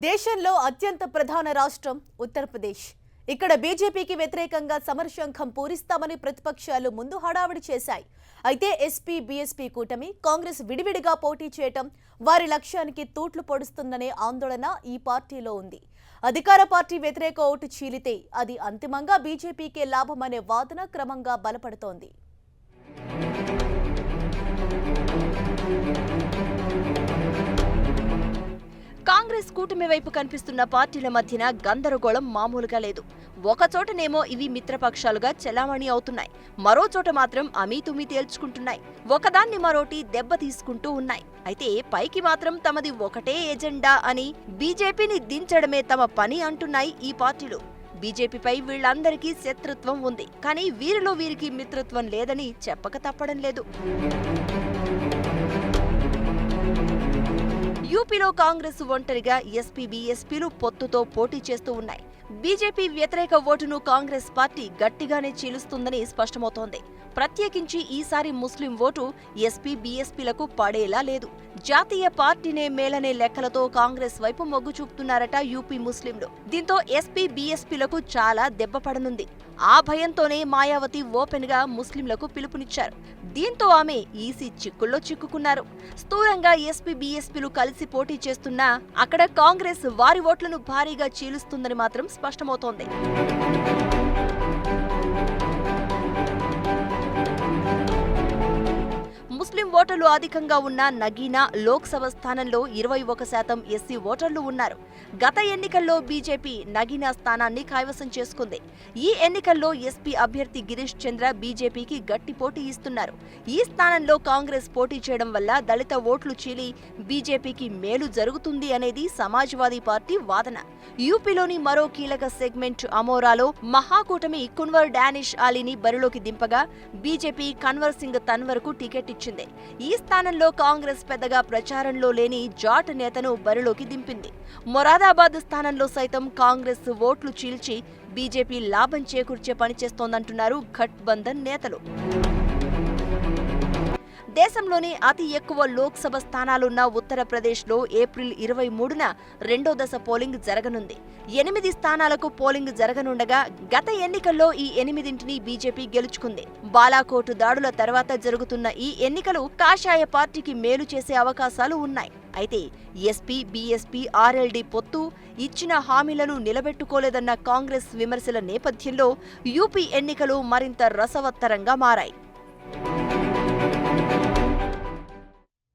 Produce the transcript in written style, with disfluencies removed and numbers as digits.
దేశంలో అత్యంత ప్రధాన రాష్ట్రం ఉత్తరప్రదేశ్. ఇక్కడ బీజేపీకి వ్యతిరేకంగా సమరశంఖం పూరిస్తామని ప్రతిపక్షాలు ముందు హడావిడి చేశాయి. అయితే ఎస్పీ బీఎస్పీ కూటమి కాంగ్రెస్ విడివిడిగా పోటీ చేయటం వారి లక్ష్యానికి తూట్లు పొడుస్తుందనే ఆందోళన ఈ పార్టీలో ఉంది. అధికార పార్టీ వ్యతిరేక ఓటు చీలితే అది అంతిమంగా బీజేపీకే లాభమనే వాదన క్రమంగా బలపడుతోంది. కాంగ్రెస్ కూటమి వైపు కనిపిస్తున్న పార్టీల మధ్యన గందరగోళం మామూలుగా లేదు. ఒకచోటనేమో ఇవి మిత్రపక్షాలుగా చెలామణి అవుతున్నాయి, మరో చోట మాత్రం అమీతుమీ తేల్చుకుంటున్నాయి. ఒకదాన్ని మరోటి దెబ్బ తీసుకుంటూ ఉన్నాయి. అయితే పైకి మాత్రం తమది ఒకటే ఎజెండా అని బీజేపీని దించడమే తమ పని అంటున్నాయి ఈ పార్టీలు. బీజేపీపై వీళ్లందరికీ శత్రుత్వం ఉంది, కానీ వీరిలో వీరికి మిత్రత్వం లేదని చెప్పక తప్పడం లేదు. యూపీలో కాంగ్రెస్ ఒంటరిగా ఎస్పీ బీఎస్పీలు పొత్తుతో పోటీ చేస్తూ ఉన్నాయి. బీజేపీ వ్యతిరేక ఓటును కాంగ్రెస్ పార్టీ గట్టిగానే చీలుస్తుందని స్పష్టమవుతోంది. ప్రత్యేకించి ఈసారి ముస్లిం ఓటు ఎస్పీ బీఎస్పీలకు పడేలా లేదు. జాతీయ పార్టీనే మేలనే లెక్కలతో కాంగ్రెస్ వైపు మొగ్గు చూపుతున్నారట యూపీ ముస్లింలు. దీంతో ఎస్పీ బీఎస్పీలకు చాలా దెబ్బ పడనుంది. ఆ భయంతోనే మాయావతి ఓపెన్ గా ముస్లింలకు పిలుపునిచ్చారు. దీంతో ఆమె ఈసీ చిక్కుల్లో చిక్కుకున్నారు. స్థూలంగా ఎస్పీ బీఎస్పీలు కలిసి పోటీ చేస్తున్నా అక్కడ కాంగ్రెస్ వారి ఓట్లను భారీగా చీలుస్తుందని మాత్రం స్పష్టమవుతోంది. ముస్లిం ఓటర్లు అధికంగా ఉన్న నగీనా లోక్సభ స్థానంలో 21% ఎస్సీ ఓటర్లు ఉన్నారు. గత ఎన్నికల్లో బీజేపీ నగీనా స్థానాన్ని కైవసం చేసుకుంది. ఈ ఎన్నికల్లో ఎస్పీ అభ్యర్థి గిరీష్ చంద్ర బీజేపీకి గట్టి పోటీ ఇస్తున్నారు. ఈ స్థానంలో కాంగ్రెస్ పోటీ చేయడం వల్ల దళిత ఓట్లు చీలి బీజేపీకి మేలు జరుగుతుంది అనేది సమాజ్వాదీ పార్టీ వాదన. యూపీలోని మరో కీలక సెగ్మెంట్ అమోరాలో మహాకూటమి కున్వర్ డానిష్ అలీని బరిలోకి దింపగా బీజేపీ కన్వర్ సింగ్ తన్వర్కు టికెట్ ఇచ్చింది. ఈ స్థానంలో కాంగ్రెస్ పెద్దగా ప్రచారంలో లేని జాట్ నేతను బరిలోకి దింపింది. మొరాదాబాద్ స్థానంలో సైతం కాంగ్రెస్ ఓట్లు చీల్చి బీజేపీ లాభం చేకూర్చే పనిచేస్తోందంటున్నారు ఘట్బంధన్ నేతలు. దేశంలోనే అతి ఎక్కువ లోక్సభ స్థానాలున్న ఉత్తరప్రదేశ్లో ఏప్రిల్ 23న రెండో దశ పోలింగ్ జరగనుంది. 8 స్థానాలకు పోలింగ్ జరగనుండగా గత ఎన్నికల్లో ఈ 8ంటిని బీజేపీ గెలుచుకుంది. బాలాకోట్ దాడుల తర్వాత జరుగుతున్న ఈ ఎన్నికలు కాషాయ పార్టీకి మేలు చేసే అవకాశాలు ఉన్నాయి. అయితే ఎస్పీ బీఎస్పీ ఆర్ఎల్డీ పొత్తు ఇచ్చిన హామీలను నిలబెట్టుకోలేదన్న కాంగ్రెస్ విమర్శల నేపథ్యంలో యూపీ ఎన్నికలు మరింత రసవత్తరంగా మారాయి.